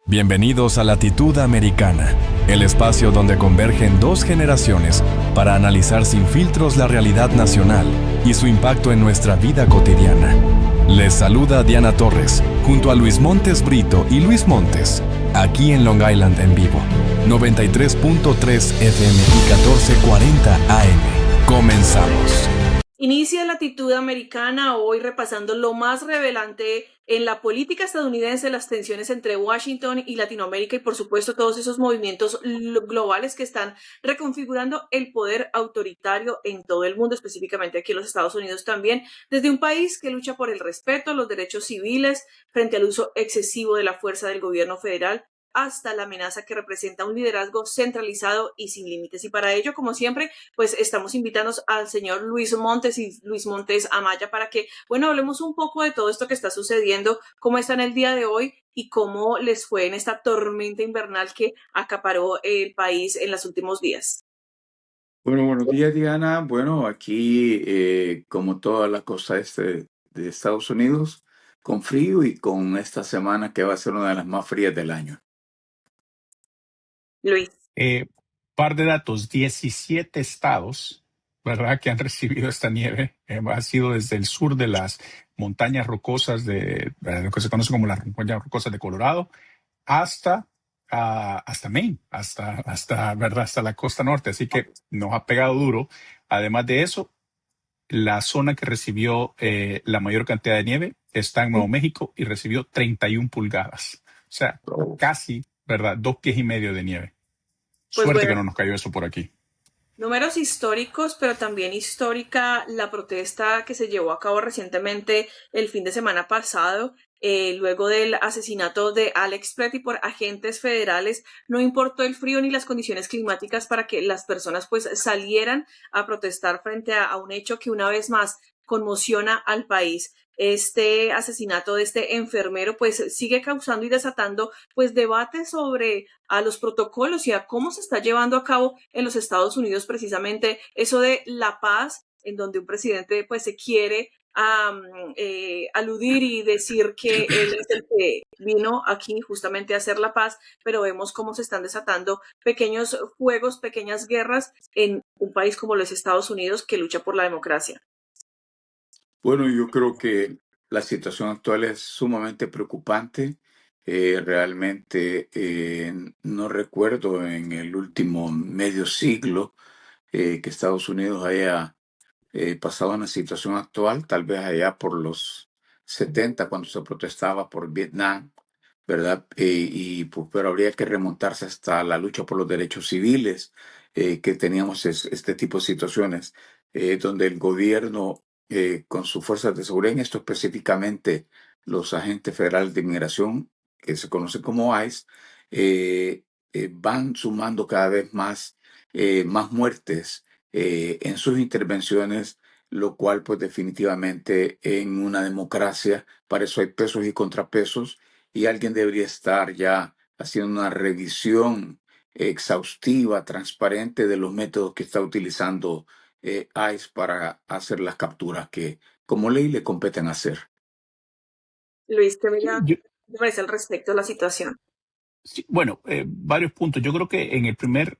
Bienvenidos a Latitud Americana, el espacio donde convergen dos generaciones para analizar sin filtros la realidad nacional y su impacto en nuestra vida cotidiana. Les saluda Diana Torres, junto a Luis Montes Brito y Luis Montes, aquí en Long Island en vivo, 93.3 FM y 1440 AM. Comenzamos. Inicia Latitud Americana hoy repasando lo más revelante en la política estadounidense, las tensiones entre Washington y Latinoamérica y por supuesto todos esos movimientos globales que están reconfigurando el poder autoritario en todo el mundo, específicamente aquí en los Estados Unidos también, desde un país que lucha por el respeto, los derechos civiles frente al uso excesivo de la fuerza del gobierno federal, hasta la amenaza que representa un liderazgo centralizado y sin límites. Y para ello, como siempre, pues estamos invitando al señor Luis Montes y Luis Montes Amaya para que, hablemos un poco de todo esto que está sucediendo, cómo está en el día de hoy y cómo les fue en esta tormenta invernal que acaparó el país en los últimos días. Bueno, buenos días, Diana. Bueno, aquí, como toda la costa este de Estados Unidos, con frío y con esta semana que va a ser una de las más frías del año. Luis. Par de datos, 17 estados, ¿verdad?, que han recibido esta nieve. Ha sido desde el sur de las montañas rocosas de lo que se conoce como las montañas rocosas de Colorado, hasta Maine, ¿verdad?, hasta la costa norte. Así que nos ha pegado duro. Además de eso, la zona que recibió la mayor cantidad de nieve está en Nuevo México y recibió 31 pulgadas. O sea, casi, ¿verdad?, 2 pies y medio de nieve. Pues Suerte que no nos cayó eso por aquí. Números históricos, pero también histórica la protesta que se llevó a cabo recientemente el fin de semana pasado, luego del asesinato de Alex Pretty por agentes federales. No importó el frío ni las condiciones climáticas para que las personas pues salieran a protestar frente a un hecho que una vez más conmociona al país. Este asesinato de este enfermero pues sigue causando y desatando pues debate sobre a los protocolos y a cómo se está llevando a cabo en los Estados Unidos precisamente eso de la paz, en donde un presidente pues se quiere aludir y decir que él es el que vino aquí justamente a hacer la paz, pero vemos cómo se están desatando pequeños fuegos, pequeñas guerras en un país como los Estados Unidos que lucha por la democracia. Bueno, yo creo que la situación actual es sumamente preocupante. Realmente no recuerdo en el último medio siglo que Estados Unidos haya pasado una situación actual, tal vez allá por los 70 cuando se protestaba por Vietnam, ¿verdad? Pero habría que remontarse hasta la lucha por los derechos civiles, que teníamos este tipo de situaciones, donde el gobierno, con sus fuerzas de seguridad, en esto específicamente los agentes federales de inmigración, que se conocen como ICE, van sumando cada vez más muertes en sus intervenciones, lo cual pues definitivamente en una democracia, para eso hay pesos y contrapesos, y alguien debería estar ya haciendo una revisión exhaustiva, transparente de los métodos que está utilizando ICE para hacer las capturas que como ley le competen hacer. Luis, ¿qué me parece al respecto de la situación? Sí, bueno, varios puntos. Yo creo que en el primer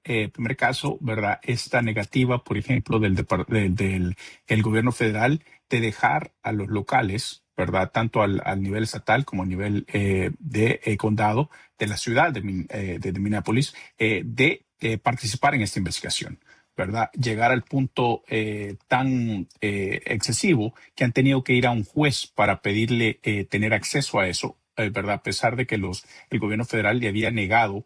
caso, ¿verdad?, esta negativa, por ejemplo, del el gobierno federal de dejar a los locales, ¿verdad?, tanto al nivel estatal como a nivel de condado de la ciudad de Minneapolis, de participar en esta investigación, ¿verdad? Llegar al punto tan excesivo que han tenido que ir a un juez para pedirle tener acceso a eso, ¿verdad? A pesar de que el gobierno federal le había negado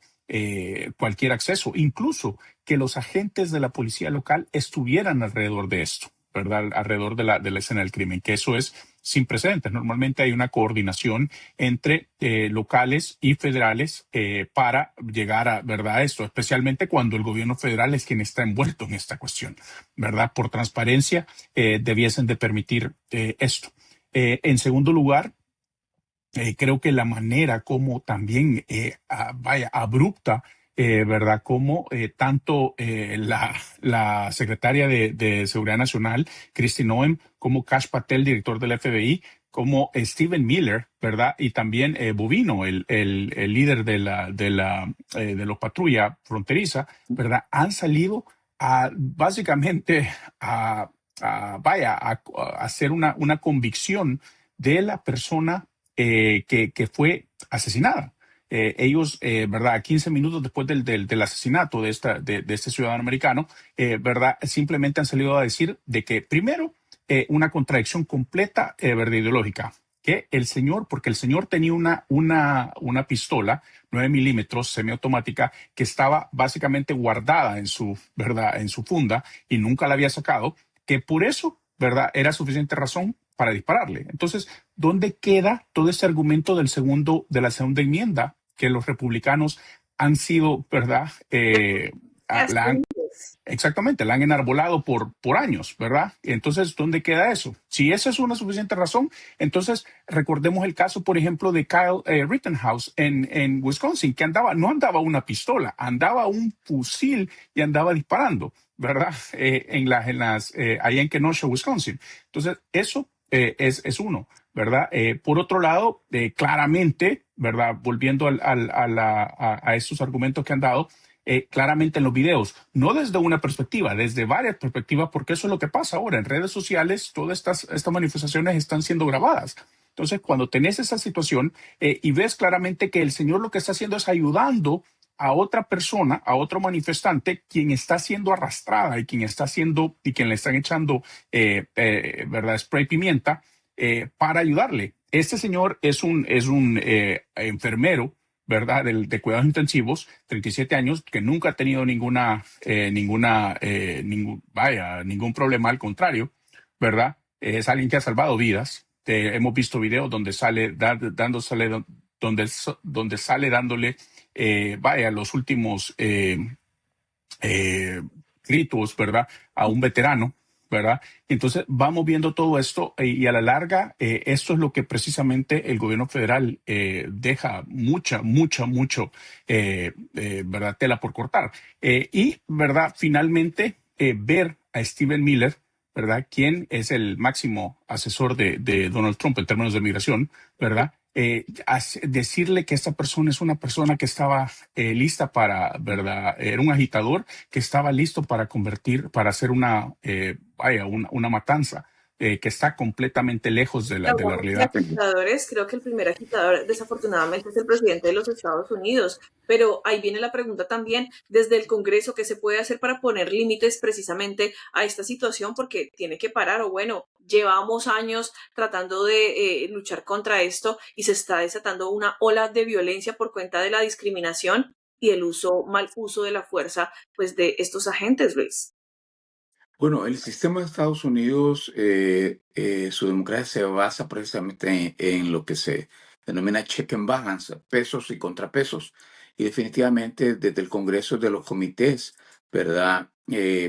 cualquier acceso, incluso que los agentes de la policía local estuvieran alrededor de esto, ¿verdad? Alrededor de la escena del crimen, que eso es sin precedentes. Normalmente hay una coordinación entre locales y federales para llegar a, ¿verdad?, esto, especialmente cuando el gobierno federal es quien está envuelto en esta cuestión, ¿verdad? Por transparencia debiesen de permitir esto. En segundo lugar, creo que la manera como también, abrupta, ¿verdad? Como tanto la secretaria de Seguridad Nacional, Kristi Noem, como Kash Patel, director del FBI, como Stephen Miller, ¿verdad? Y también Bovino, el líder de los patrulla fronteriza, ¿verdad? Han salido básicamente a hacer una convicción de la persona que fue asesinada. Ellos, ¿verdad? 15 minutos después del asesinato de este ciudadano americano, ¿verdad? Simplemente han salido a decir de que primero, una contradicción completa, ¿verdad? Ideológica, que porque el señor tenía una pistola 9 milímetros semiautomática que estaba básicamente guardada ¿verdad? En su funda y nunca la había sacado, que por eso, ¿verdad? Era suficiente razón para dispararle. Entonces, ¿dónde queda todo ese argumento de la segunda enmienda que los republicanos han sido, ¿verdad? Exactamente, la han enarbolado por años, ¿verdad? Entonces, ¿dónde queda eso? Si esa es una suficiente razón, entonces recordemos el caso, por ejemplo, de Kyle Rittenhouse en Wisconsin, que no andaba una pistola, andaba un fusil y andaba disparando, ¿verdad? Allá en Kenosha, Wisconsin. Entonces, eso es uno, ¿verdad? Por otro lado, claramente, ¿verdad? Volviendo a estos argumentos que han dado, claramente en los videos, no desde una perspectiva, desde varias perspectivas, porque eso es lo que pasa ahora. En redes sociales, todas estas manifestaciones están siendo grabadas. Entonces, cuando tenés esa situación y ves claramente que el señor lo que está haciendo es ayudando a otra persona, a otro manifestante, quien está siendo arrastrada y quien le están echando, ¿verdad? Spray pimienta para ayudarle. Este señor es un enfermero, ¿verdad? De cuidados intensivos, 37 años, que nunca ha tenido ningún problema, al contrario, ¿verdad? Es alguien que ha salvado vidas. Hemos visto videos donde sale dándole, los últimos gritos, ¿verdad? A un veterano, ¿verdad? Entonces vamos viendo todo esto y a la larga esto es lo que precisamente el gobierno federal deja mucho, ¿verdad? Tela por cortar. Y, ¿verdad? Finalmente ver a Stephen Miller, ¿verdad? Quien es el máximo asesor de Donald Trump en términos de migración, ¿verdad? Decirle que esta persona es una persona que estaba lista ¿verdad? Era un agitador que estaba listo para hacer una matanza que está completamente lejos de la Hablamos de realidad. agitadores, creo que el primer agitador desafortunadamente es el presidente de los Estados Unidos, pero ahí viene la pregunta también desde el Congreso, ¿qué se puede hacer para poner límites precisamente a esta situación? Porque tiene que parar, o bueno, llevamos años tratando de luchar contra esto y se está desatando una ola de violencia por cuenta de la discriminación y el mal uso de la fuerza, pues, de estos agentes, Luis. Bueno, el sistema de Estados Unidos, su democracia se basa precisamente en lo que se denomina check and balance, pesos y contrapesos. Y definitivamente desde el Congreso de los comités, ¿verdad?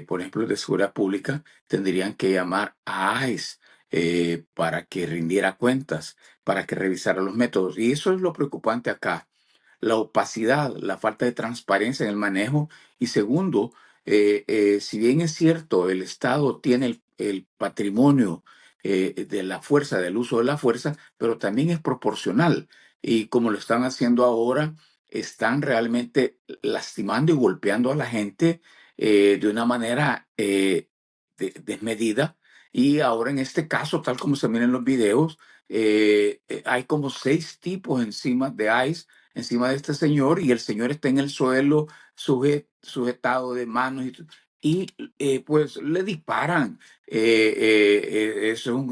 Por ejemplo, de seguridad pública, tendrían que llamar a ICE para que rindiera cuentas, para que revisara los métodos. Y eso es lo preocupante acá, la opacidad, la falta de transparencia en el manejo. Y segundo, si bien es cierto, el Estado tiene el patrimonio de la fuerza, del uso de la fuerza, pero también es proporcional. Y como lo están haciendo ahora, están realmente lastimando y golpeando a la gente de una manera desmedida. Y ahora en este caso, tal como se miran en los videos, hay como 6 tipos encima de ICE, encima de este señor, y el señor está en el suelo sujetado de manos pues le disparan. Eso es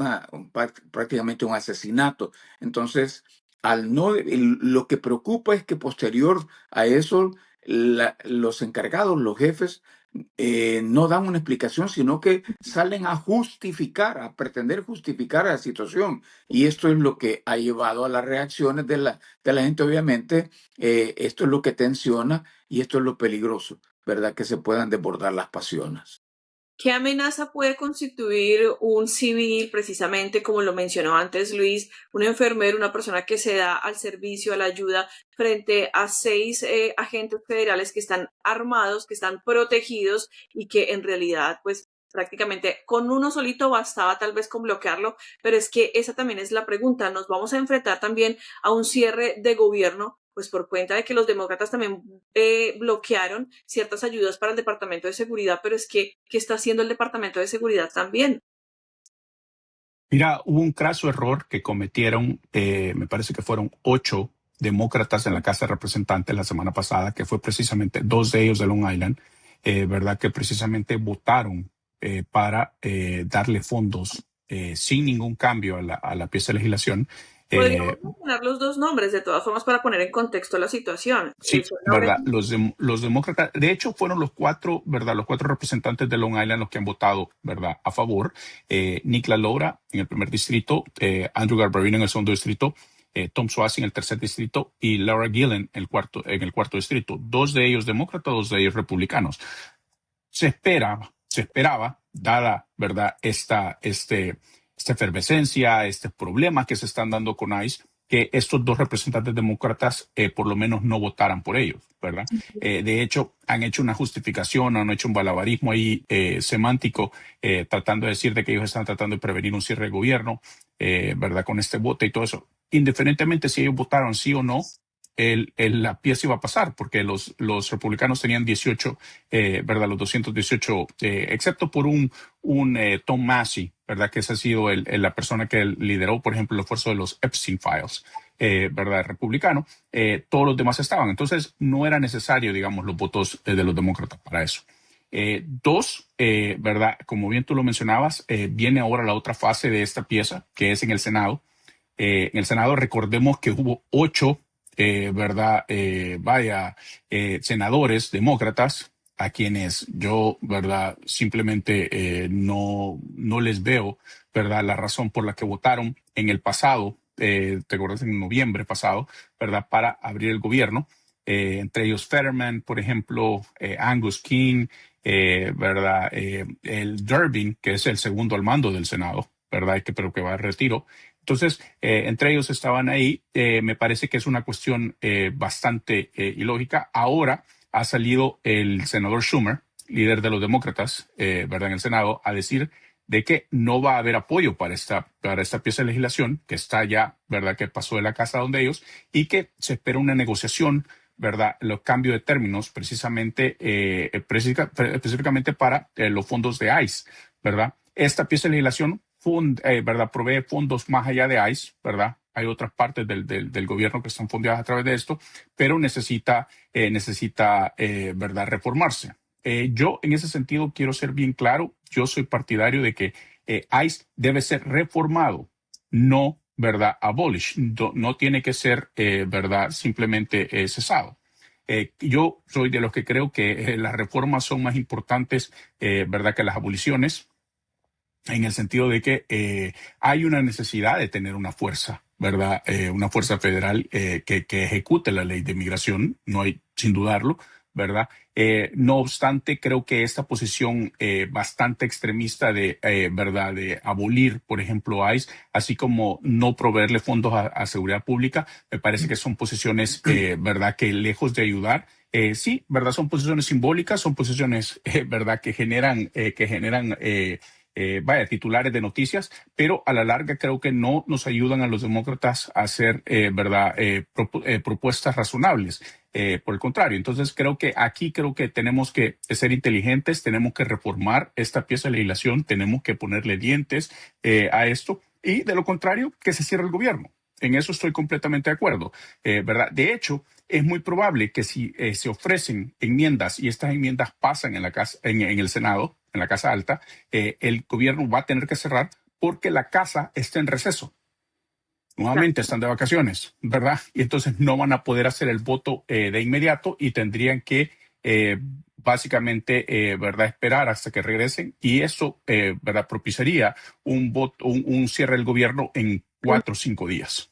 prácticamente un asesinato. Entonces, lo que preocupa es que posterior a eso, los encargados, los jefes, no dan una explicación, sino que salen a justificar, a pretender justificar la situación. Y esto es lo que ha llevado a las reacciones de la gente, obviamente. Esto es lo que tensiona y esto es lo peligroso, ¿verdad? Que se puedan desbordar las pasiones. ¿Qué amenaza puede constituir un civil, precisamente como lo mencionó antes Luis, un enfermero, una persona que se da al servicio, a la ayuda, frente a 6 agentes federales que están armados, que están protegidos y que en realidad pues prácticamente con uno solito bastaba tal vez con bloquearlo, pero es que esa también es la pregunta. Nos vamos a enfrentar también a un cierre de gobierno, pues por cuenta de que los demócratas también bloquearon ciertas ayudas para el Departamento de Seguridad, pero es que, ¿qué está haciendo el Departamento de Seguridad también? Mira, hubo un craso error que cometieron, me parece que fueron 8 demócratas en la Casa de Representantes la semana pasada, que fue precisamente 2 de ellos de Long Island, ¿verdad? Que precisamente votaron para darle fondos sin ningún cambio a la pieza de legislación. Podríamos mencionar los dos nombres, de todas formas, para poner en contexto la situación. Sí, Son Laura ¿verdad? Los demócratas, de hecho, fueron los 4, ¿verdad? Los 4 representantes de Long Island los que han votado, ¿verdad? A favor. Nick LaLaura en el primer distrito, Andrew Garbarino en el segundo distrito, Tom Suozzi en el tercer distrito y Laura Gillen en el cuarto distrito. 2 de ellos demócratas, 2 de ellos republicanos. Se esperaba, dada, ¿verdad? Esta efervescencia, estos problemas que se están dando con ICE, que estos 2 representantes demócratas por lo menos no votaran por ellos, ¿verdad? De hecho, han hecho una justificación, han hecho un balabarismo ahí semántico, tratando de decir de que ellos están tratando de prevenir un cierre de gobierno, ¿verdad? Con este voto y todo eso. Indiferentemente si ellos votaron sí o no, la pieza iba a pasar, porque los republicanos tenían 18, ¿verdad? Los 218, excepto por un Tom Massey, ¿verdad? Que esa ha sido la persona que lideró, por ejemplo, el esfuerzo de los Epstein Files, ¿verdad? Republicano. Todos los demás estaban. Entonces, no era necesario, digamos, los votos de los demócratas para eso. 2, ¿verdad? Como bien tú lo mencionabas, viene ahora la otra fase de esta pieza, que es en el Senado. En el Senado, recordemos que hubo 8 ¿verdad? Senadores demócratas a quienes yo, ¿verdad? Simplemente no les veo, ¿verdad? La razón por la que votaron en el pasado, te acuerdas, en noviembre pasado, ¿verdad? Para abrir el gobierno. Entre ellos Fetterman, por ejemplo, Angus King, ¿verdad? El Durbin, que es el segundo al mando del Senado, ¿verdad? Pero que va a retiro. Entonces, entre ellos estaban ahí. Me parece que es una cuestión bastante ilógica. Ahora ha salido el senador Schumer, líder de los demócratas, ¿verdad? En el Senado, a decir de que no va a haber apoyo para esta pieza de legislación, que está ya, ¿verdad? Que pasó de la casa donde ellos, y que se espera una negociación, ¿verdad? Los cambios de términos, precisamente, específicamente para los fondos de ICE, ¿verdad? Esta pieza de legislación ¿verdad? Provee fondos más allá de ICE, ¿verdad? Hay otras partes del gobierno que están fondeadas a través de esto, pero necesita ¿verdad? Reformarse. Yo, en ese sentido, quiero ser bien claro. Yo soy partidario de que ICE debe ser reformado, no, ¿verdad? Abolish. No tiene que ser, ¿verdad? Simplemente cesado. Yo soy de los que creo que las reformas son más importantes, ¿verdad? Que las aboliciones, en el sentido de que hay una necesidad de tener una fuerza, ¿verdad? Una fuerza federal que ejecute la ley de migración, no hay, sin dudarlo, ¿verdad? No obstante, creo que esta posición bastante extremista de, ¿verdad? De abolir, por ejemplo, ICE, así como no proveerle fondos a seguridad pública, me parece que son posiciones, ¿verdad? Que lejos de ayudar, sí, ¿verdad? Son posiciones simbólicas, son posiciones, ¿verdad? Que generan titulares de noticias, pero a la larga creo que no nos ayudan a los demócratas a hacer, ¿verdad? Propuestas razonables. Por el contrario, entonces creo que tenemos que ser inteligentes, tenemos que reformar esta pieza de legislación, tenemos que ponerle dientes a esto, y de lo contrario, que se cierre el gobierno. En eso estoy completamente de acuerdo, ¿verdad? De hecho, es muy probable que si se ofrecen enmiendas y estas enmiendas pasan en el Senado, en la Casa Alta, el gobierno va a tener que cerrar porque la casa está en receso. Nuevamente están de vacaciones, ¿verdad? Y entonces no van a poder hacer el voto de inmediato y tendrían que básicamente, ¿verdad? Esperar hasta que regresen, y eso, ¿verdad? Propiciaría un cierre del gobierno en 4 o 5 días.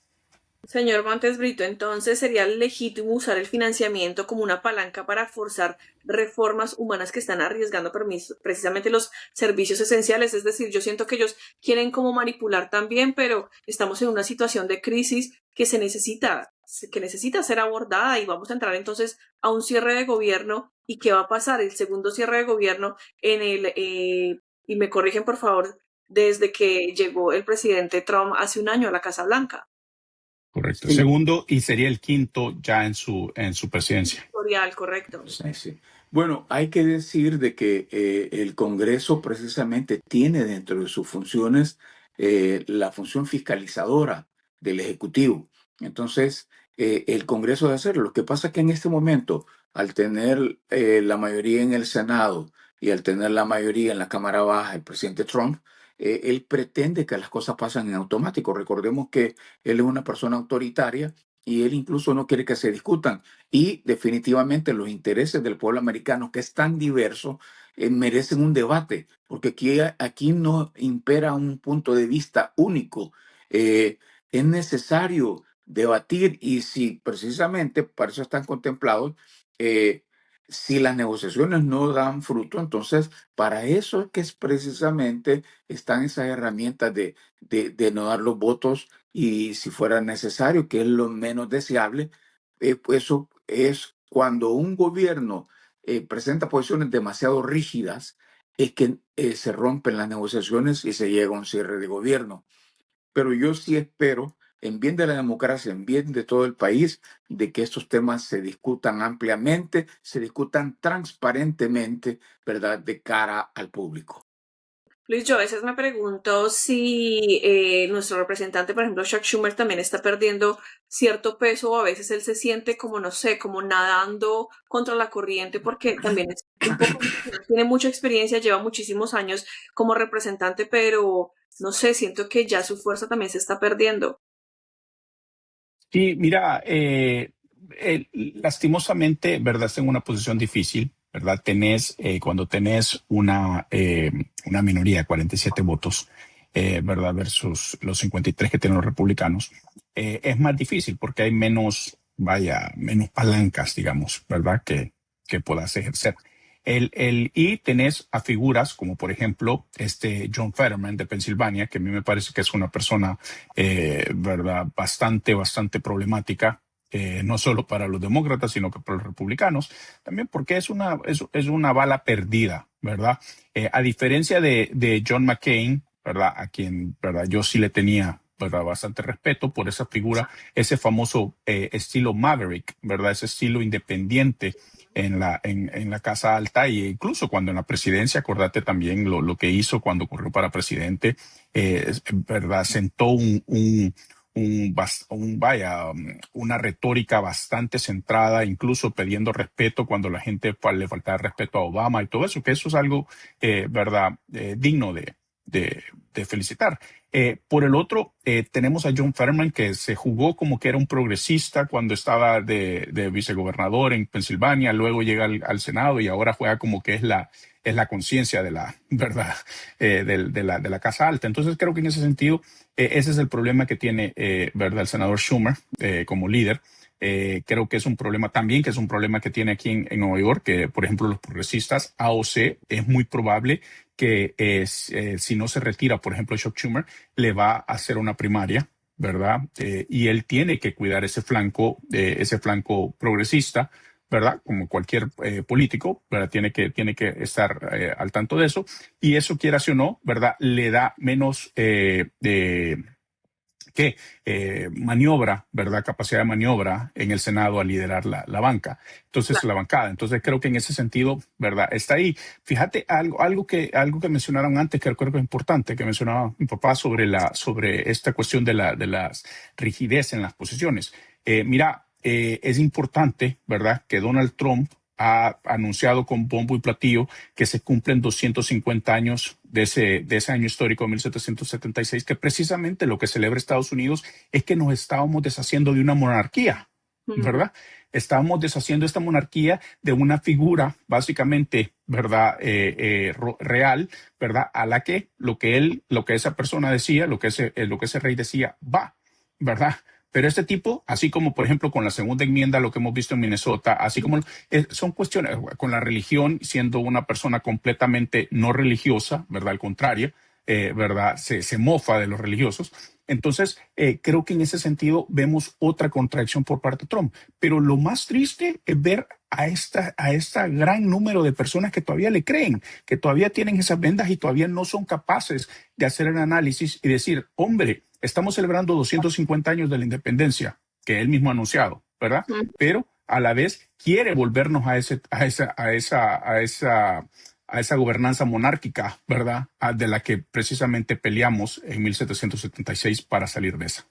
Señor Montes Brito, entonces sería legítimo usar el financiamiento como una palanca para forzar reformas humanas que están arriesgando precisamente los servicios esenciales. Es decir, yo siento que ellos quieren como manipular también, pero estamos en una situación de crisis que necesita ser abordada, y vamos a entrar entonces a un cierre de gobierno. ¿Y qué va a pasar? El segundo cierre de gobierno en el y me corrigen por favor, desde que llegó el presidente Trump hace un año a la Casa Blanca. Correcto. Sí. Segundo, y sería el quinto ya en su presidencia. Historial, correcto. Sí, sí. Bueno, hay que decir de que el Congreso precisamente tiene dentro de sus funciones la función fiscalizadora del Ejecutivo. Entonces, el Congreso debe hacerlo. Lo que pasa es que en este momento, al tener la mayoría en el Senado y al tener la mayoría en la Cámara Baja, el presidente Trump, él pretende que las cosas pasen en automático. Recordemos que él es una persona autoritaria y él incluso no quiere que se discutan. Y definitivamente los intereses del pueblo americano, que es tan diverso, merecen un debate, porque aquí no impera un punto de vista único. Es necesario debatir y si precisamente para eso están contemplados, eh, si las negociaciones no dan fruto, entonces para eso es que es precisamente están esas herramientas de no dar los votos y si fuera necesario, que es lo menos deseable, pues eso es cuando un gobierno presenta posiciones demasiado rígidas, es que se rompen las negociaciones y se llega a un cierre de gobierno. Pero yo sí espero, en bien de la democracia, en bien de todo el país, de que estos temas se discutan ampliamente, se discutan transparentemente, ¿verdad?, de cara al público. Luis, yo a veces me pregunto si nuestro representante, por ejemplo, Chuck Schumer, también está perdiendo cierto peso o a veces él se siente como, no sé, como nadando contra la corriente porque también es un poco, tiene mucha experiencia, lleva muchísimos años como representante, pero no sé, siento que ya su fuerza también se está perdiendo. Sí, mira, lastimosamente, ¿verdad? Está en una posición difícil, ¿verdad? Cuando tenés una minoría, 47 votos, ¿verdad? Versus los 53 que tienen los republicanos, es más difícil porque hay menos palancas, digamos, ¿verdad? Que puedas ejercer. Y tenés a figuras como, por ejemplo, John Fetterman de Pensilvania, que a mí me parece que es una persona, ¿verdad? Bastante problemática, no solo para los demócratas, sino que para los republicanos, también porque es una bala perdida, ¿verdad? A diferencia de John McCain, ¿verdad? A quien, ¿verdad? Yo sí le tenía, ¿verdad? Bastante respeto por esa figura, ese famoso estilo Maverick, ¿verdad? Ese estilo independiente en la Casa Alta e incluso cuando en la presidencia, acordate también lo que hizo cuando corrió para presidente, ¿verdad? Sentó una retórica bastante centrada, incluso pidiendo respeto cuando la gente le faltaba respeto a Obama y todo eso, que eso es algo, ¿verdad? Digno de felicitar. Por el otro, tenemos a John Fetterman, que se jugó como que era un progresista cuando estaba de vicegobernador en Pensilvania, luego llega al Senado y ahora juega como que es la conciencia de la verdad, de la Casa Alta. Entonces creo que en ese sentido, ese es el problema que tiene, verdad, el senador Schumer como líder. Creo que es un problema también, que es un problema que tiene aquí en Nueva York, que por ejemplo los progresistas AOC es muy probable que si no se retira, por ejemplo, Chuck Schumer, le va a hacer una primaria, ¿verdad? Y él tiene que cuidar ese flanco progresista, ¿verdad? Como cualquier político, ¿verdad? Tiene que estar al tanto de eso. Y eso, quieras o no, ¿verdad? Le da menos maniobra, ¿verdad? Capacidad de maniobra en el Senado a liderar la banca. Entonces, la bancada. Entonces, creo que en ese sentido, ¿verdad? Está ahí. Fíjate algo que mencionaron antes, que creo que es importante, que mencionaba mi papá sobre esta cuestión de las rigidez en las posiciones. Mira, es importante, ¿verdad? Que Donald Trump ha anunciado con bombo y platillo que se cumplen 250 años de ese año histórico de 1776, que precisamente lo que celebra Estados Unidos es que nos estábamos deshaciendo de una monarquía, ¿verdad? Estábamos deshaciendo esta monarquía de una figura básicamente, ¿verdad? Real, ¿verdad? A la que lo que esa persona decía, lo que ese rey decía, va, ¿verdad? Pero este tipo, así como por ejemplo con la segunda enmienda, lo que hemos visto en Minnesota, así como son cuestiones con la religión, siendo una persona completamente no religiosa, ¿verdad? Al contrario, ¿verdad? Se mofa de los religiosos. Entonces, creo que en ese sentido vemos otra contradicción por parte de Trump. Pero lo más triste es ver a esta gran número de personas que todavía le creen, que todavía tienen esas vendas y todavía no son capaces de hacer el análisis y decir, hombre, estamos celebrando 250 años de la independencia, que él mismo ha anunciado, ¿verdad? Pero a la vez quiere volvernos a esa gobernanza monárquica, ¿verdad? De la que precisamente peleamos en 1776 para salir de esa.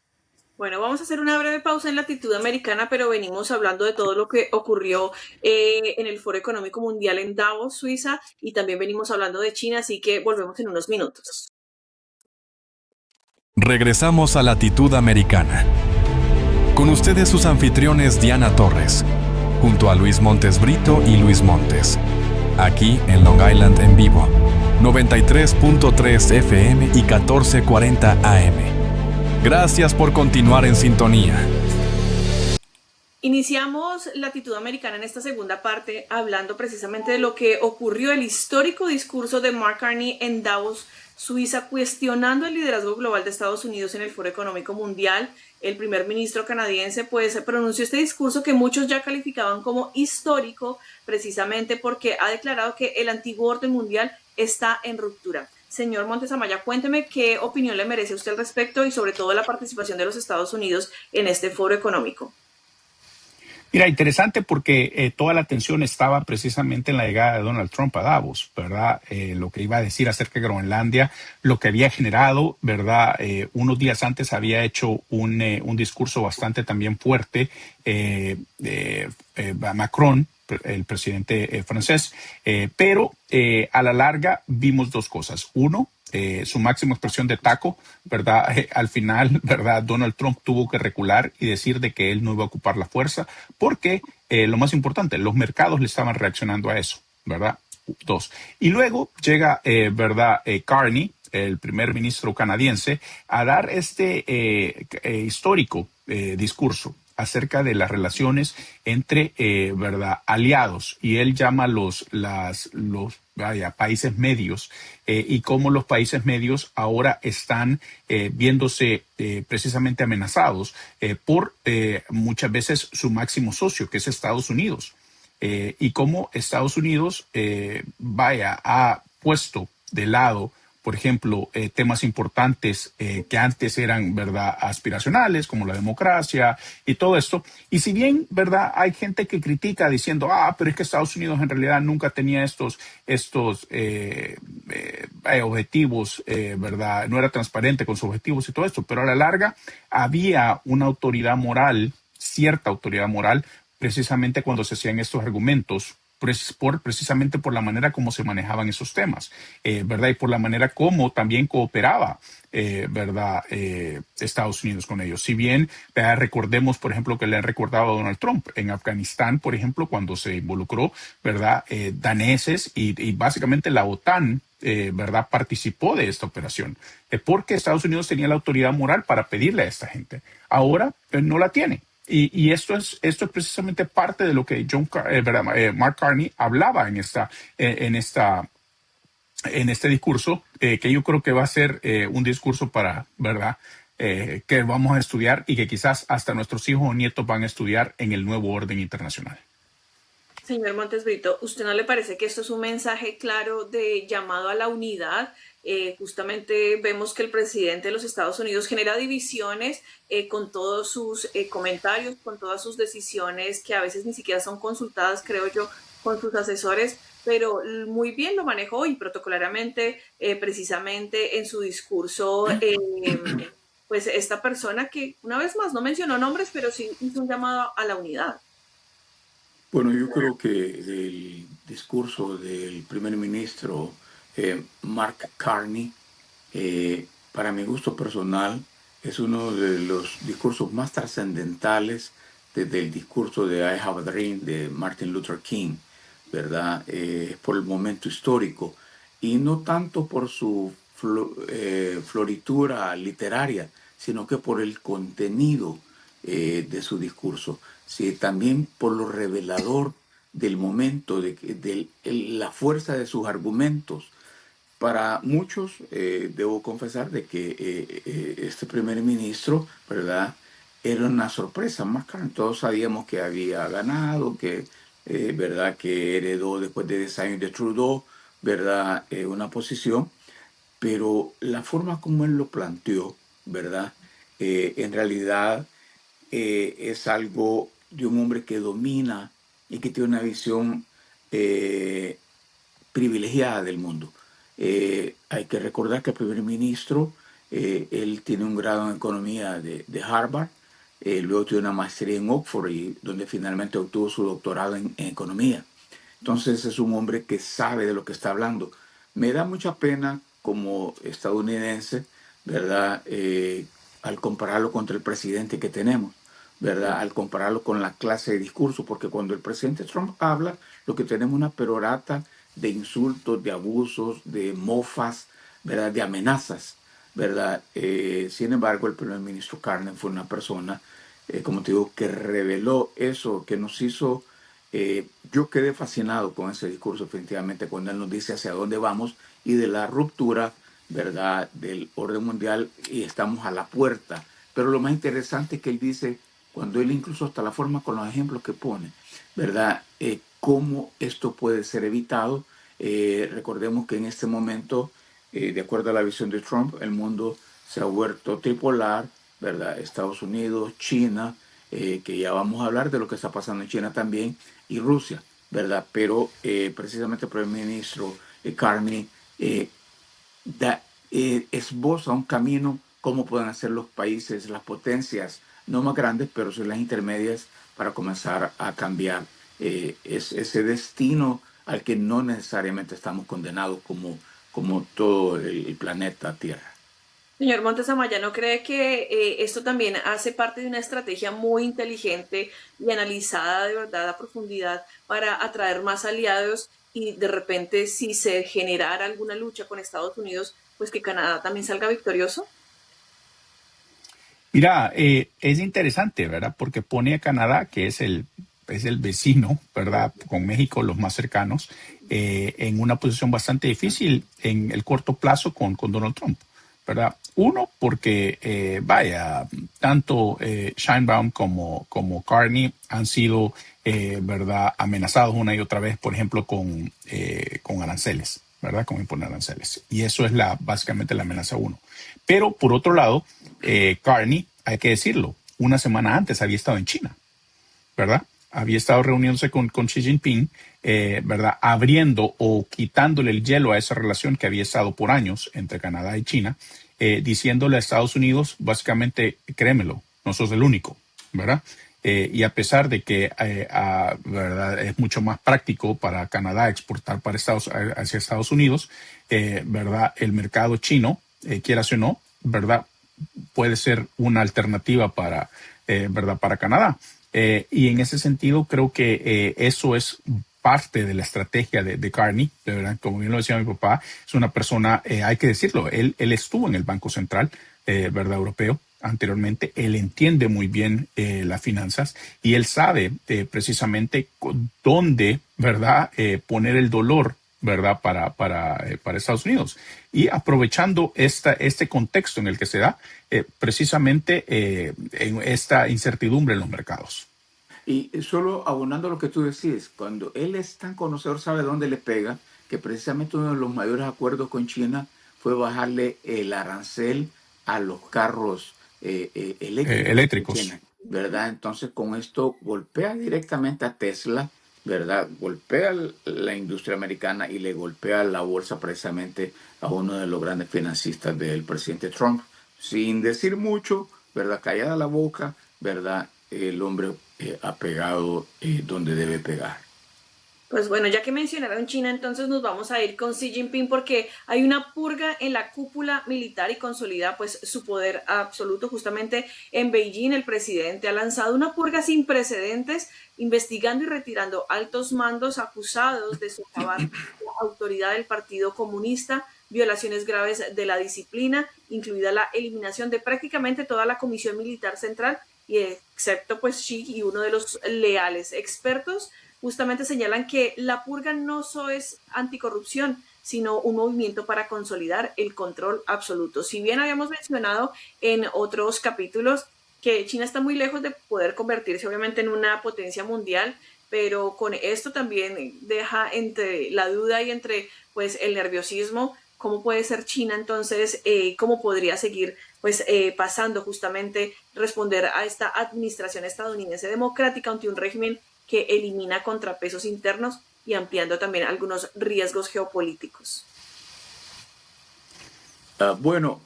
Bueno, vamos a hacer una breve pausa en Latitud Americana, pero venimos hablando de todo lo que ocurrió en el Foro Económico Mundial en Davos, Suiza, y también venimos hablando de China, así que volvemos en unos minutos. Regresamos a Latitud Americana. Con ustedes sus anfitriones Diana Torres, junto a Luis Montes Brito y Luis Montes. Aquí en Long Island en vivo, 93.3 FM y 1440 AM. Gracias por continuar en sintonía. Iniciamos Latitud Americana en esta segunda parte hablando precisamente de lo que ocurrió, el histórico discurso de Mark Carney en Davos, Suiza, cuestionando el liderazgo global de Estados Unidos en el Foro Económico Mundial. El primer ministro canadiense pues pronunció este discurso que muchos ya calificaban como histórico, precisamente porque ha declarado que el antiguo orden mundial está en ruptura. Señor Montes Amaya, cuénteme qué opinión le merece a usted al respecto y sobre todo la participación de los Estados Unidos en este foro económico. Mira, interesante porque toda la atención estaba precisamente en la llegada de Donald Trump a Davos, ¿verdad? Lo que iba a decir acerca de Groenlandia, lo que había generado, ¿verdad? Unos días antes había hecho un discurso bastante también fuerte, Macron, el presidente francés, pero a la larga vimos dos cosas. Uno, su máxima expresión de taco, ¿verdad? Al final, ¿verdad? Donald Trump tuvo que recular y decir de que él no iba a ocupar la fuerza porque, lo más importante, los mercados le estaban reaccionando a eso, ¿verdad? Dos. Y luego llega, ¿verdad? Carney, el primer ministro canadiense, a dar este histórico discurso acerca de las relaciones entre, ¿verdad? Aliados, y él llama los países medios, y cómo los países medios ahora están viéndose precisamente amenazados por muchas veces su máximo socio, que es Estados Unidos, y cómo Estados Unidos ha puesto de lado, por ejemplo, temas importantes que antes eran, ¿verdad?, aspiracionales, como la democracia y todo esto. Y si bien, ¿verdad?, hay gente que critica diciendo, pero es que Estados Unidos en realidad nunca tenía estos objetivos, ¿verdad?, no era transparente con sus objetivos y todo esto, pero a la larga había una autoridad moral, cierta autoridad moral, precisamente cuando se hacían estos argumentos, precisamente por la manera como se manejaban esos temas, ¿verdad? Y por la manera como también cooperaba, ¿verdad? Estados Unidos con ellos. Si bien recordemos, por ejemplo, que le han recordado a Donald Trump en Afganistán, por ejemplo, cuando se involucró, ¿verdad? Daneses y básicamente la OTAN, ¿verdad? Participó de esta operación, porque Estados Unidos tenía la autoridad moral para pedirle a esta gente. Ahora no la tiene. Y esto es precisamente parte de lo que Mark Carney hablaba en este discurso, que yo creo que va a ser un discurso para, ¿verdad?, que vamos a estudiar y que quizás hasta nuestros hijos o nietos van a estudiar en el nuevo orden internacional. Señor Montes Brito, ¿usted no le parece que esto es un mensaje claro de llamado a la unidad? Justamente vemos que el presidente de los Estados Unidos genera divisiones con todos sus comentarios, con todas sus decisiones que a veces ni siquiera son consultadas, creo yo, con sus asesores, pero muy bien lo manejó y protocolarmente, precisamente en su discurso, pues esta persona que una vez más no mencionó nombres, pero sí hizo un llamado a la unidad. Bueno, yo creo que el discurso del primer ministro Mark Carney, para mi gusto personal, es uno de los discursos más trascendentales desde el discurso de I Have a Dream de Martin Luther King, ¿verdad? Por el momento histórico y no tanto por su floritura literaria, sino que por el contenido de su discurso, sí, también por lo revelador del momento, de la fuerza de sus argumentos, para muchos, debo confesar de que este primer ministro, ¿verdad? Era una sorpresa. Más claro, todos sabíamos que había ganado, que, ¿verdad? Que heredó después de 10 años de Trudeau, ¿verdad? Una posición, pero la forma como él lo planteó, ¿verdad? En realidad es algo de un hombre que domina y que tiene una visión eh, privilegiada del mundo. Hay que recordar que el primer ministro, él tiene un grado en economía de Harvard, luego tiene una maestría en Oxford, y donde finalmente obtuvo su doctorado en economía. Entonces es un hombre que sabe de lo que está hablando. Me da mucha pena como estadounidense, ¿verdad? Al compararlo contra el presidente que tenemos, ¿verdad? Al compararlo con la clase de discurso, porque cuando el presidente Trump habla, lo que tenemos es una perorata de insultos, de abusos, de mofas, ¿verdad? De amenazas, ¿verdad? Sin embargo, el primer ministro Carney fue una persona, como te digo, que reveló eso, que nos hizo yo quedé fascinado con ese discurso, definitivamente, cuando él nos dice hacia dónde vamos y de la ruptura, ¿verdad?, del orden mundial, y estamos a la puerta. Pero lo más interesante es que él dice, cuando él incluso hasta la forma con los ejemplos que pone, ¿verdad?, cómo esto puede ser evitado. Recordemos que en este momento, de acuerdo a la visión de Trump, el mundo se ha vuelto tripolar, ¿verdad? Estados Unidos, China, que ya vamos a hablar de lo que está pasando en China también, y Rusia, ¿verdad? Pero precisamente el primer ministro Carney eh, esboza un camino, cómo pueden hacer los países, las potencias, no más grandes, pero sí las intermedias, para comenzar a cambiar ese destino al que no necesariamente estamos condenados como todo el planeta Tierra. Señor Montes Amaya, ¿no cree que esto también hace parte de una estrategia muy inteligente y analizada de verdad a profundidad para atraer más aliados y de repente si se generara alguna lucha con Estados Unidos, pues que Canadá también salga victorioso? Mira, es interesante, ¿verdad? Porque pone a Canadá, que es el vecino, ¿verdad? Con México, los más cercanos, en una posición bastante difícil en el corto plazo con Donald Trump, ¿verdad? Uno, porque, vaya, tanto Sheinbaum como Carney han sido, ¿verdad?, amenazados una y otra vez, por ejemplo, con aranceles, ¿verdad? Con imponer aranceles. Y eso es básicamente la amenaza uno. Pero, por otro lado, Carney, hay que decirlo, una semana antes había estado en China, ¿verdad? Había estado reuniéndose con Xi Jinping, ¿verdad? Abriendo o quitándole el hielo a esa relación que había estado por años entre Canadá y China, diciéndole a Estados Unidos, básicamente, créemelo, no sos el único, ¿verdad? Y a pesar de que ¿verdad?, es mucho más práctico para Canadá exportar hacia Estados Unidos, ¿verdad?, el mercado chino, quieras o no, ¿verdad?, puede ser una alternativa ¿verdad?, para Canadá. Y en ese sentido creo que eso es parte de la estrategia de Carney, de verdad, como bien lo decía mi papá, es una persona, hay que decirlo, él estuvo en el Banco Central, ¿verdad?, europeo anteriormente, él entiende muy bien las finanzas y él sabe precisamente dónde, ¿verdad?, poner el dolor, ¿verdad?, para Estados Unidos. Y aprovechando este contexto en el que se da, precisamente en esta incertidumbre en los mercados. Y solo abonando lo que tú decís, cuando él es tan conocedor, sabe dónde le pega, que precisamente uno de los mayores acuerdos con China fue bajarle el arancel a los carros eléctricos de Eléctricos. China, ¿verdad? Entonces con esto golpea directamente a Tesla, ¿verdad? Golpea la industria americana y le golpea la bolsa precisamente a uno de los grandes financistas del presidente Trump. Sin decir mucho, ¿verdad? Callada la boca, ¿verdad? El hombre ha pegado donde debe pegar. Pues bueno, ya que mencionaron China, entonces nos vamos a ir con Xi Jinping porque hay una purga en la cúpula militar y consolida pues su poder absoluto. Justamente en Beijing el presidente ha lanzado una purga sin precedentes, investigando y retirando altos mandos acusados de socavar la autoridad del Partido Comunista, violaciones graves de la disciplina, incluida la eliminación de prácticamente toda la Comisión Militar Central, y excepto pues Xi y uno de los leales expertos justamente señalan que la purga no solo es anticorrupción, sino un movimiento para consolidar el control absoluto. Si bien habíamos mencionado en otros capítulos que China está muy lejos de poder convertirse obviamente en una potencia mundial, pero con esto también deja entre la duda y entre pues el nerviosismo cómo puede ser China entonces, cómo podría seguir pues pasando justamente responder a esta administración estadounidense democrática ante un régimen que elimina contrapesos internos y ampliando también algunos riesgos geopolíticos. Bueno,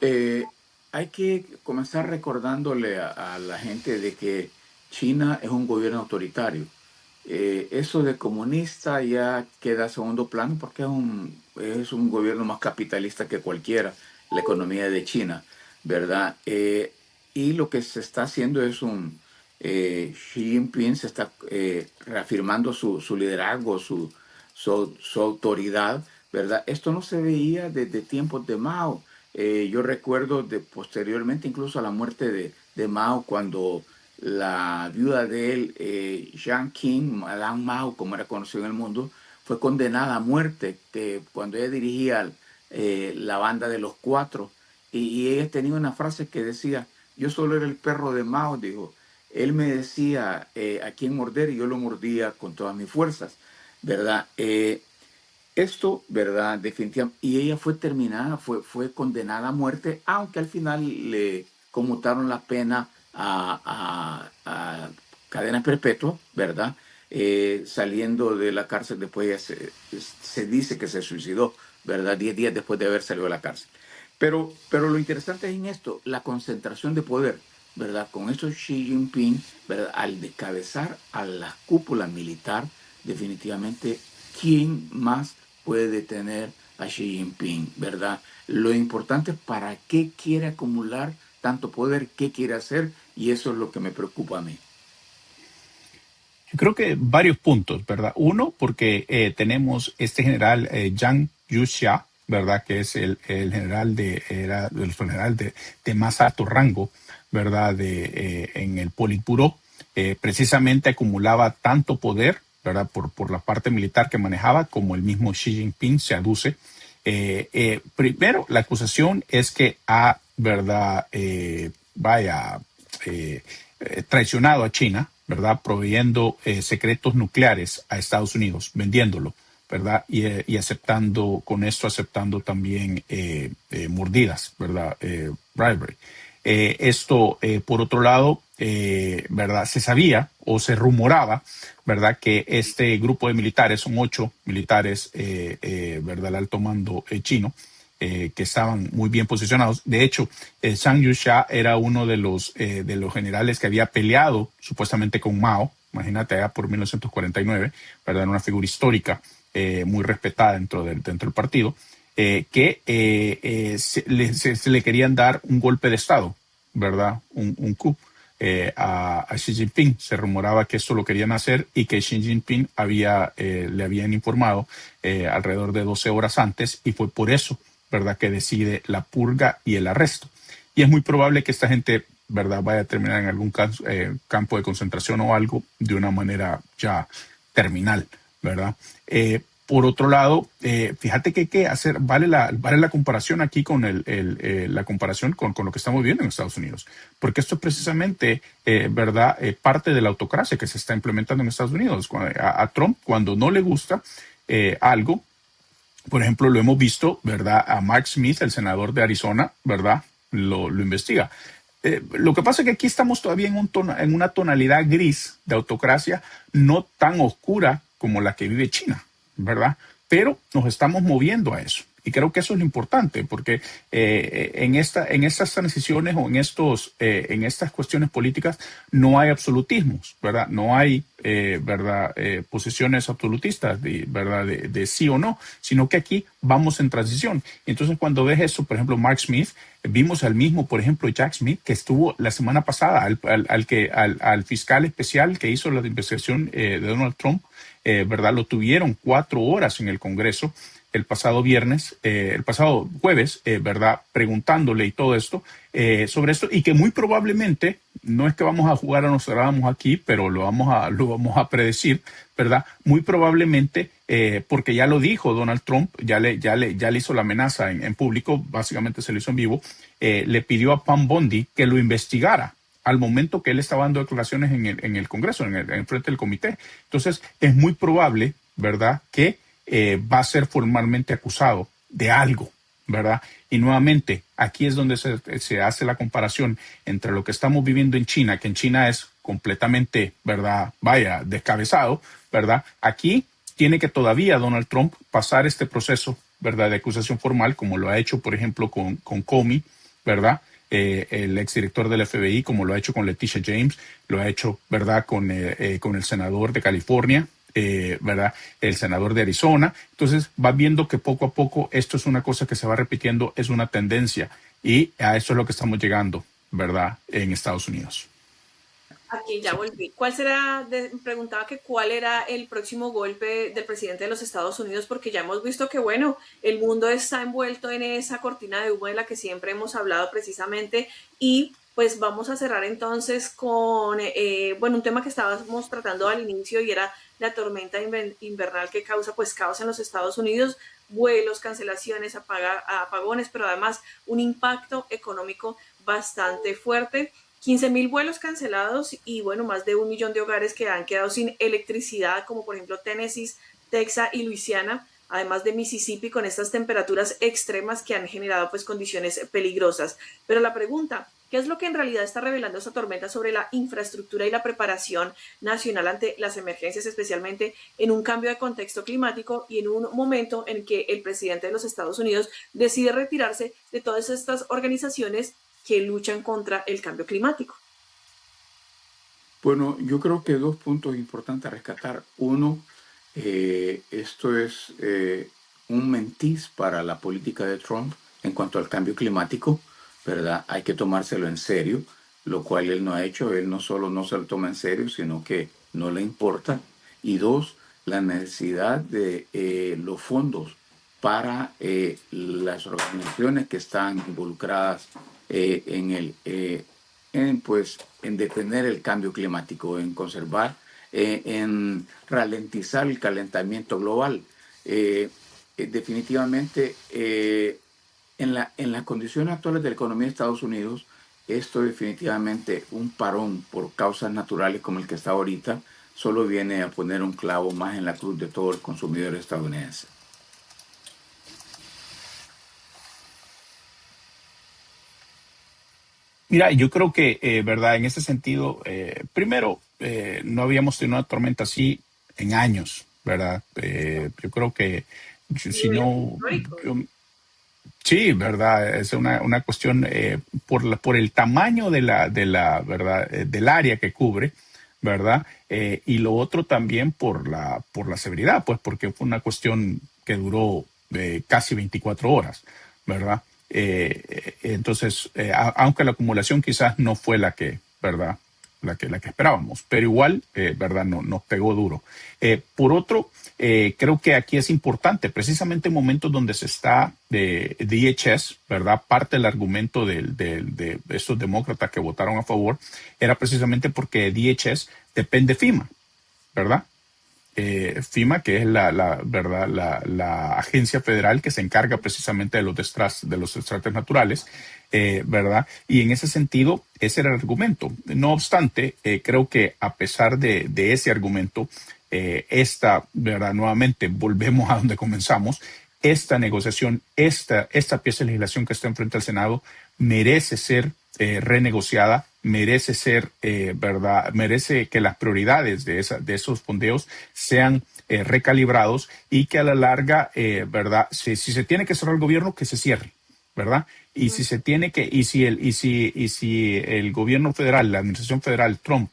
hay que comenzar recordándole a la gente de que China es un gobierno autoritario. Eso de comunista ya queda a segundo plano porque es un gobierno más capitalista que cualquiera, la economía de China, ¿verdad? Y lo que se está haciendo es Xi Jinping se está reafirmando su liderazgo, su autoridad, ¿verdad? Esto no se veía desde tiempos de Mao. Yo recuerdo posteriormente incluso a la muerte de Mao, cuando la viuda de él, Jiang Qin, Madame Mao, como era conocido en el mundo, fue condenada a muerte cuando ella dirigía la banda de los cuatro. Y ella tenía una frase que decía: yo solo era el perro de Mao, dijo. Él me decía a quién morder y yo lo mordía con todas mis fuerzas, ¿verdad? Esto, ¿verdad? Definitivamente. Y ella fue fue condenada a muerte, aunque al final le conmutaron la pena a cadena perpetua, ¿verdad? Saliendo de la cárcel después ella se dice que se suicidó, ¿verdad? 10 días después de haber salido de la cárcel. Pero lo interesante es en esto, la concentración de poder, ¿verdad? Con esto Xi Jinping, ¿verdad? Al descabezar a la cúpula militar, definitivamente, ¿quién más puede detener a Xi Jinping, ¿verdad? Lo importante es para qué quiere acumular tanto poder, qué quiere hacer, y eso es lo que me preocupa a mí. Yo creo que varios puntos, ¿verdad? Uno, porque tenemos este general Zhang Yuxia, ¿verdad? Que es el general era el general de más alto rango, ¿verdad? En el Politburó. Precisamente acumulaba tanto poder, ¿verdad? Por la parte militar que manejaba, como el mismo Xi Jinping se aduce. Primero, la acusación es que ha, ¿verdad? Traicionado a China, ¿verdad? Proveyendo secretos nucleares a Estados Unidos, vendiéndolo, ¿verdad? Y aceptando, con esto aceptando también mordidas, ¿verdad? Bribery. Esto, por otro lado, ¿verdad? Se sabía o se rumoraba, ¿verdad? Que este grupo de militares, son 8 militares, ¿verdad? Al alto mando chino, que estaban muy bien posicionados. De hecho, Zhang Yuxia era uno de los generales que había peleado supuestamente con Mao, imagínate, allá por 1949, ¿verdad? Era una figura histórica muy respetada dentro del partido, que se le querían dar un golpe de Estado, ¿verdad? Un coup a Xi Jinping. Se rumoraba que esto lo querían hacer y que Xi Jinping le habían informado alrededor de 12 horas antes, y fue por eso, ¿verdad?, que decide la purga y el arresto. Y es muy probable que esta gente, ¿verdad?, vaya a terminar en algún campo de concentración o algo de una manera ya terminal, ¿verdad? Por otro lado, fíjate que hay que hacer, vale la comparación aquí con la comparación con lo que estamos viendo en Estados Unidos, porque esto es precisamente, ¿verdad?, parte de la autocracia que se está implementando en Estados Unidos. A Trump, cuando no le gusta algo, por ejemplo, lo hemos visto, ¿verdad? A Mark Smith, el senador de Arizona, ¿verdad? Lo investiga. Lo que pasa es que aquí estamos todavía en una tonalidad gris de autocracia, no tan oscura como la que vive China, ¿verdad? Pero nos estamos moviendo a eso. Y creo que eso es lo importante, porque en estas transiciones o en estas cuestiones políticas no hay absolutismos, ¿verdad? No hay, ¿verdad?, posiciones absolutistas, ¿verdad?, de sí o no, sino que aquí vamos en transición. Entonces, cuando ves eso, por ejemplo, Mark Smith, vimos al mismo, por ejemplo, Jack Smith, que estuvo la semana pasada, al fiscal especial que hizo la investigación de Donald Trump, ¿verdad? Lo tuvieron 4 horas en el Congreso, el pasado jueves, ¿verdad? Preguntándole y todo esto, sobre esto, y que muy probablemente, no es que vamos a jugar a Nostradamus aquí, pero lo vamos a predecir, ¿verdad? Muy probablemente, porque ya lo dijo Donald Trump, ya le hizo la amenaza en público, básicamente se lo hizo en vivo, le pidió a Pam Bondi que lo investigara al momento que él estaba dando declaraciones en el Congreso, en frente del comité. Entonces, es muy probable, ¿verdad?, que va a ser formalmente acusado de algo, ¿verdad? Y nuevamente, aquí es donde se hace la comparación entre lo que estamos viviendo en China, que en China es completamente, ¿verdad?, descabezado, ¿verdad? Aquí tiene que todavía Donald Trump pasar este proceso, ¿verdad?, de acusación formal, como lo ha hecho, por ejemplo, con Comey, ¿verdad?, el exdirector del FBI, como lo ha hecho con Leticia James, lo ha hecho, ¿verdad?, con el senador de California, ¿verdad?, el senador de Arizona. Entonces, va viendo que poco a poco esto es una cosa que se va repitiendo, es una tendencia, y a eso es lo que estamos llegando, ¿verdad?, en Estados Unidos. Aquí ya volví. Preguntaba que cuál era el próximo golpe del presidente de los Estados Unidos, porque ya hemos visto que, bueno, el mundo está envuelto en esa cortina de humo de la que siempre hemos hablado precisamente, y pues vamos a cerrar entonces con, un tema que estábamos tratando al inicio, y era la tormenta invernal que causa pues caos en los Estados Unidos, vuelos, cancelaciones, apagones, pero además un impacto económico bastante fuerte. 15.000 vuelos cancelados y, bueno, más de 1 millón de hogares que han quedado sin electricidad, como por ejemplo Tennessee, Texas y Luisiana, además de Mississippi, con estas temperaturas extremas que han generado pues condiciones peligrosas. Pero la pregunta, ¿qué es lo que en realidad está revelando esta tormenta sobre la infraestructura y la preparación nacional ante las emergencias, especialmente en un cambio de contexto climático y en un momento en que el presidente de los Estados Unidos decide retirarse de todas estas organizaciones que luchan contra el cambio climático? Bueno, yo creo que 2 puntos importantes a rescatar. Uno, esto es un mentis para la política de Trump en cuanto al cambio climático, ¿verdad? Hay que tomárselo en serio, lo cual él no ha hecho. Él no solo no se lo toma en serio, sino que no le importa. Y 2, la necesidad de los fondos para las organizaciones que están involucradas en detener el cambio climático, en conservar, en ralentizar el calentamiento global. Definitivamente, en las condiciones actuales de la economía de Estados Unidos, esto definitivamente un parón por causas naturales como el que está ahorita, solo viene a poner un clavo más en la cruz de todo el consumidor estadounidense. Mira, yo creo que, ¿verdad? En ese sentido, primero, no habíamos tenido una tormenta así en años, ¿verdad? Yo creo que, si no, sí, ¿verdad? Es una cuestión por el tamaño de la ¿verdad? Del área que cubre, ¿verdad? Y lo otro también por la severidad, pues porque fue una cuestión que duró casi 24 horas, ¿verdad? Entonces, aunque la acumulación quizás no fue ¿verdad? La que esperábamos, pero igual, ¿verdad? No, nos pegó duro. Por otro, creo que aquí es importante, precisamente en momentos donde se está de DHS, ¿verdad? Parte del argumento de estos demócratas que votaron a favor era precisamente porque DHS depende de FEMA, ¿verdad? FEMA, que es ¿verdad? la agencia federal que se encarga precisamente de los desastres naturales, ¿verdad? Y en ese sentido, ese era el argumento. No obstante, creo que a pesar de ese argumento, ¿verdad? Nuevamente volvemos a donde comenzamos. Esta negociación, esta pieza de legislación que está enfrente al Senado merece ser renegociada, merece ser, ¿verdad? Merece que las prioridades de esos fondeos sean recalibrados y que a la larga, ¿verdad? Si se tiene que cerrar el gobierno, que se cierre, ¿verdad? Y si se tiene que, y si el gobierno federal, la administración federal, Trump,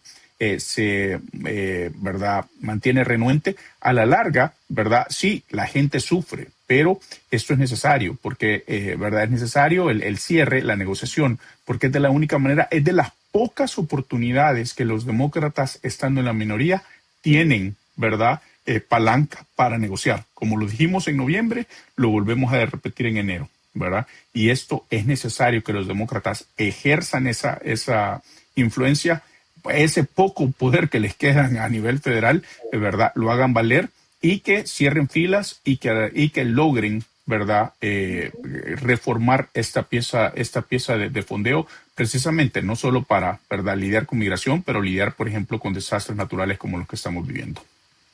¿verdad? Mantiene renuente, a la larga, ¿verdad? Sí, la gente sufre, pero esto es necesario porque, ¿verdad? Es necesario el cierre, la negociación, porque es de la única manera, es de las pocas oportunidades que los demócratas, estando en la minoría, tienen, ¿verdad? palanca para negociar. Como lo dijimos en noviembre, lo volvemos a repetir en enero, ¿verdad? Y esto es necesario que los demócratas ejerzan esa influencia, ese poco poder que les queda a nivel federal, de verdad, lo hagan valer y que cierren filas y que logren, ¿verdad? Reformar esta pieza de fondeo, precisamente no solo para, ¿verdad?, lidiar con migración, pero lidiar, por ejemplo, con desastres naturales como los que estamos viviendo.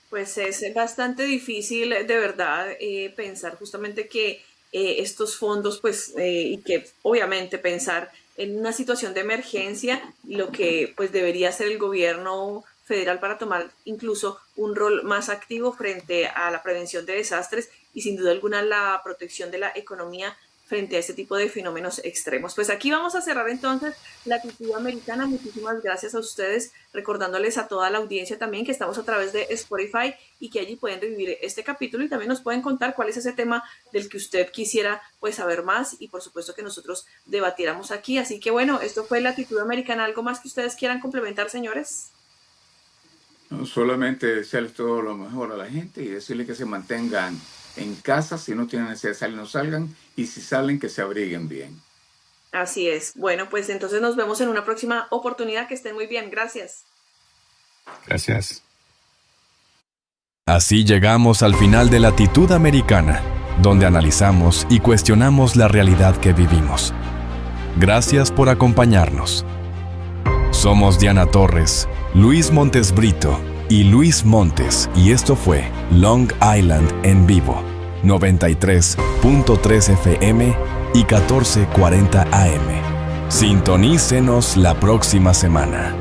Pues es bastante difícil de verdad pensar justamente que estos fondos, pues, y que obviamente pensar en una situación de emergencia, lo que pues debería hacer el gobierno federal para tomar incluso un rol más activo frente a la prevención de desastres y sin duda alguna la protección de la economía frente a este tipo de fenómenos extremos. Pues aquí vamos a cerrar entonces Latitud Americana. Muchísimas gracias a ustedes, recordándoles a toda la audiencia también que estamos a través de Spotify y que allí pueden revivir este capítulo y también nos pueden contar cuál es ese tema del que usted quisiera pues saber más y por supuesto que nosotros debatiéramos aquí. Así que bueno, esto fue Latitud Americana. ¿Algo más que ustedes quieran complementar, señores? No, solamente desearles todo lo mejor a la gente y decirles que se mantengan en casa, si no tienen necesidad de salir, no salgan, y si salen, que se abriguen bien. Así es. Bueno, pues entonces nos vemos en una próxima oportunidad. Que estén muy bien. Gracias. Gracias. Así llegamos al final de Latitud Americana, donde analizamos y cuestionamos la realidad que vivimos. Gracias por acompañarnos. Somos Diana Torres, Luis Montes Brito y Luis Montes, y esto fue Long Island en vivo, 93.3 FM y 1440 AM. Sintonícenos la próxima semana.